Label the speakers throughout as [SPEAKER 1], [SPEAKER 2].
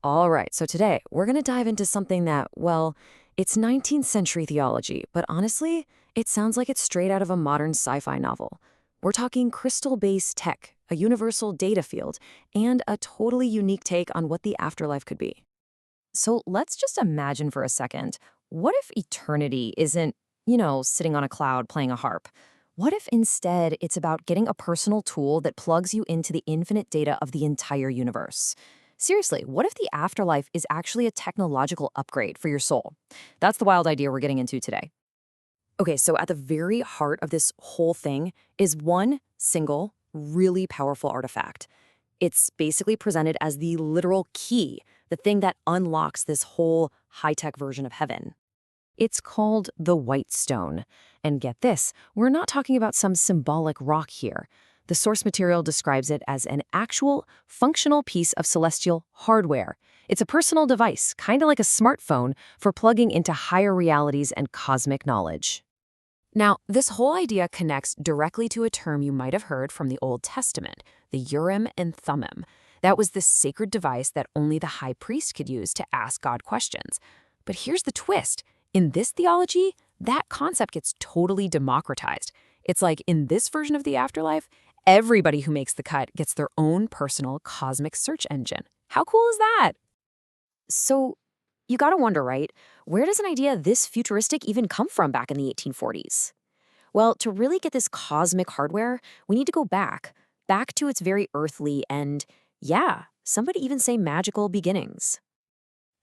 [SPEAKER 1] All right, so today we're going to dive into something that, well, it's 19th century theology, but honestly, it sounds like it's straight out of a modern sci-fi novel. We're talking crystal-based tech, a universal data field, and a totally unique take on what the afterlife could be. So let's just imagine for a second, what if eternity isn't, sitting on a cloud playing a harp? What if instead it's about getting a personal tool that plugs you into the infinite data of the entire universe? Seriously, what if the afterlife is actually a technological upgrade for your soul? That's the wild idea we're getting into today. Okay, so at the very heart of this whole thing is one single, really powerful artifact. It's basically presented as the literal key, the thing that unlocks this whole high-tech version of heaven. It's called the White Stone. And get this, we're not talking about some symbolic rock here. The source material describes it as an actual, functional piece of celestial hardware. It's a personal device, kind of like a smartphone, for plugging into higher realities and cosmic knowledge. Now, this whole idea connects directly to a term you might have heard from the Old Testament, the Urim and Thummim. That was this sacred device that only the high priest could use to ask God questions. But here's the twist. In this theology, that concept gets totally democratized. It's like in this version of the afterlife, everybody who makes the cut gets their own personal cosmic search engine. How cool is that? So, you gotta wonder, right? Where does an idea this futuristic even come from back in the 1840s? Well, to really get this cosmic hardware, we need to go back to its very earthly and, yeah, somebody even say magical beginnings.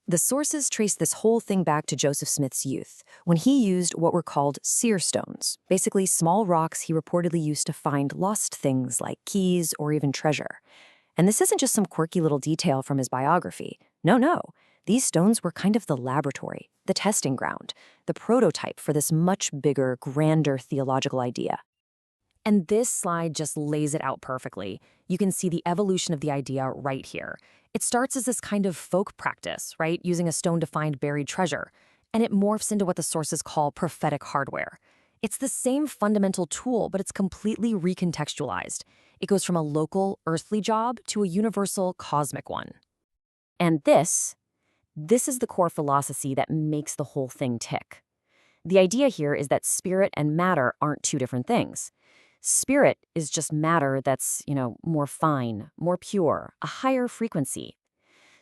[SPEAKER 1] The sources trace this whole thing back to Joseph Smith's youth, when he used what were called seer stones, basically small rocks he reportedly used to find lost things like keys or even treasure. And this isn't just some quirky little detail from his biography. No. These stones were kind of the laboratory, the testing ground, the prototype for this much bigger, grander theological idea. And this slide just lays it out perfectly. You can see the evolution of the idea right here. It starts as this kind of folk practice, right, using a stone to find buried treasure, and it morphs into what the sources call prophetic hardware. It's the same fundamental tool, but it's completely recontextualized. It goes from a local, earthly job to a universal, cosmic one. And this is the core philosophy that makes the whole thing tick. The idea here is that spirit and matter aren't two different things. Spirit is just matter that's, more fine, more pure, a higher frequency.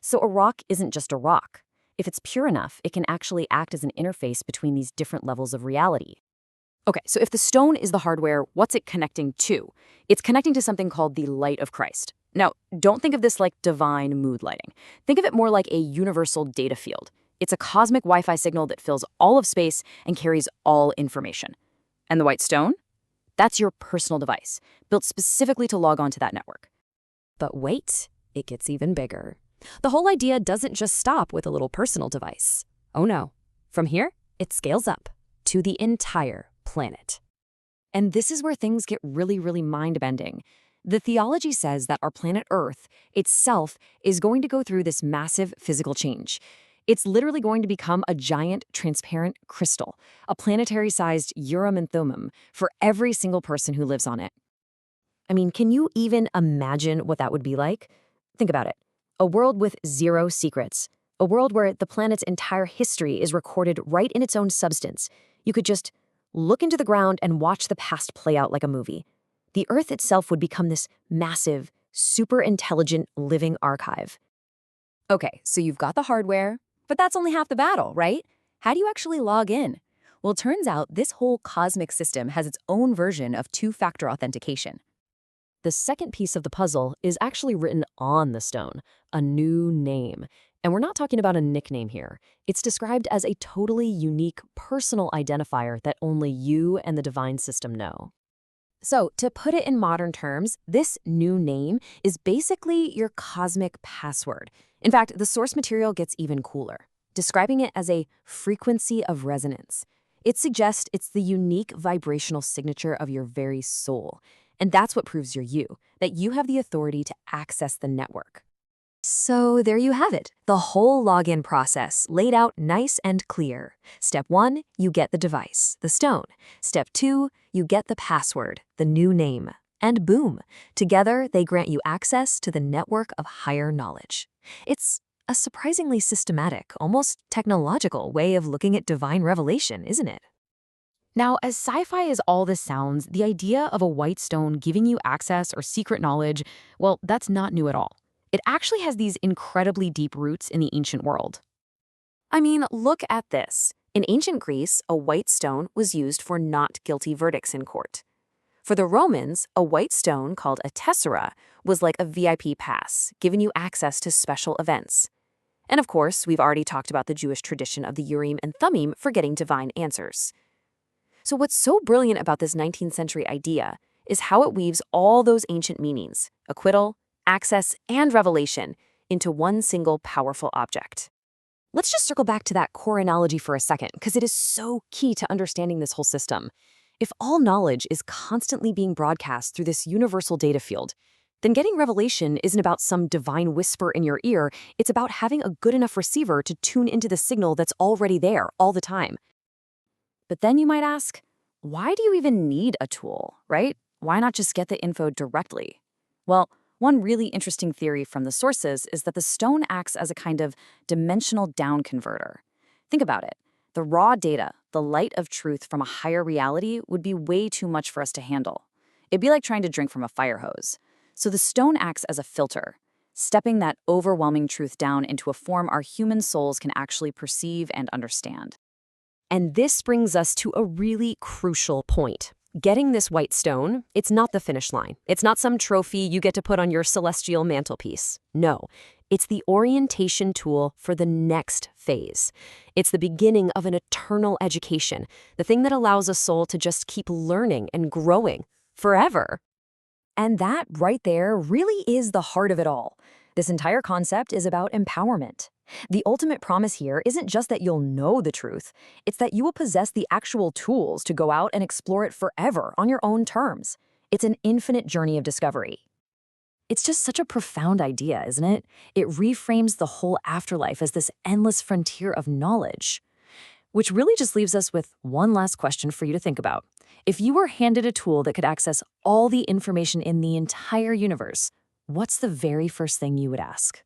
[SPEAKER 1] So a rock isn't just a rock. If it's pure enough, it can actually act as an interface between these different levels of reality. Okay, so if the stone is the hardware, what's it connecting to? It's connecting to something called the light of Christ. Now, don't think of this like divine mood lighting. Think of it more like a universal data field. It's a cosmic Wi-Fi signal that fills all of space and carries all information. And the white stone? That's your personal device, built specifically to log on to that network. But wait, it gets even bigger. The whole idea doesn't just stop with a little personal device. Oh no. From here, it scales up to the entire planet. And this is where things get really, really mind-bending. The theology says that our planet Earth itself is going to go through this massive physical change. It's literally going to become a giant, transparent crystal, a planetary-sized Urim and Thummim for every single person who lives on it. I mean, can you even imagine what that would be like? Think about it. A world with zero secrets. A world where the planet's entire history is recorded right in its own substance. You could just look into the ground and watch the past play out like a movie. The Earth itself would become this massive, super intelligent living archive. Okay, so you've got the hardware, but that's only half the battle, right? How do you actually log in? Well, it turns out this whole cosmic system has its own version of two-factor authentication. The second piece of the puzzle is actually written on the stone, a new name. And we're not talking about a nickname here. It's described as a totally unique personal identifier that only you and the divine system know. So, to put it in modern terms, this new name is basically your cosmic password. In fact, the source material gets even cooler, describing it as a frequency of resonance. It suggests it's the unique vibrational signature of your very soul. And that's what proves you're you, that you have the authority to access the network. So there you have it, the whole login process laid out nice and clear. Step 1, you get the device, the stone. Step 2, you get the password, the new name. And boom, together they grant you access to the network of higher knowledge. It's A surprisingly systematic, almost technological way of looking at divine revelation, isn't it? Now, as sci-fi as all this sounds, the idea of a white stone giving you access or secret knowledge, well, that's not new at all. It actually has these incredibly deep roots in the ancient world. I mean, look at this. In ancient Greece, a white stone was used for not guilty verdicts in court. For the Romans, a white stone called a tessera was like a VIP pass, giving you access to special events. And of course, we've already talked about the Jewish tradition of the Urim and Thummim for getting divine answers. So what's so brilliant about this 19th century idea is how it weaves all those ancient meanings, acquittal, access, and revelation, into one single powerful object. Let's just circle back to that core analogy for a second, because it is so key to understanding this whole system. If all knowledge is constantly being broadcast through this universal data field, then getting revelation isn't about some divine whisper in your ear, it's about having a good enough receiver to tune into the signal that's already there all the time. But then you might ask, why do you even need a tool, right? Why not just get the info directly? Well, one really interesting theory from the sources is that the stone acts as a kind of dimensional down converter. Think about it. The raw data, the light of truth from a higher reality, would be way too much for us to handle. It'd be like trying to drink from a fire hose. So the stone acts as a filter, stepping that overwhelming truth down into a form our human souls can actually perceive and understand. And this brings us to a really crucial point. Getting this white stone, it's not the finish line. It's not some trophy you get to put on your celestial mantelpiece. No, it's the orientation tool for the next phase. It's the beginning of an eternal education, the thing that allows a soul to just keep learning and growing forever. And that right there really is the heart of it all. This entire concept is about empowerment. The ultimate promise here isn't just that you'll know the truth, it's that you will possess the actual tools to go out and explore it forever on your own terms. It's an infinite journey of discovery. It's just such a profound idea, isn't it? It reframes the whole afterlife as this endless frontier of knowledge. Which really just leaves us with one last question for you to think about. If you were handed a tool that could access all the information in the entire universe, what's the very first thing you would ask?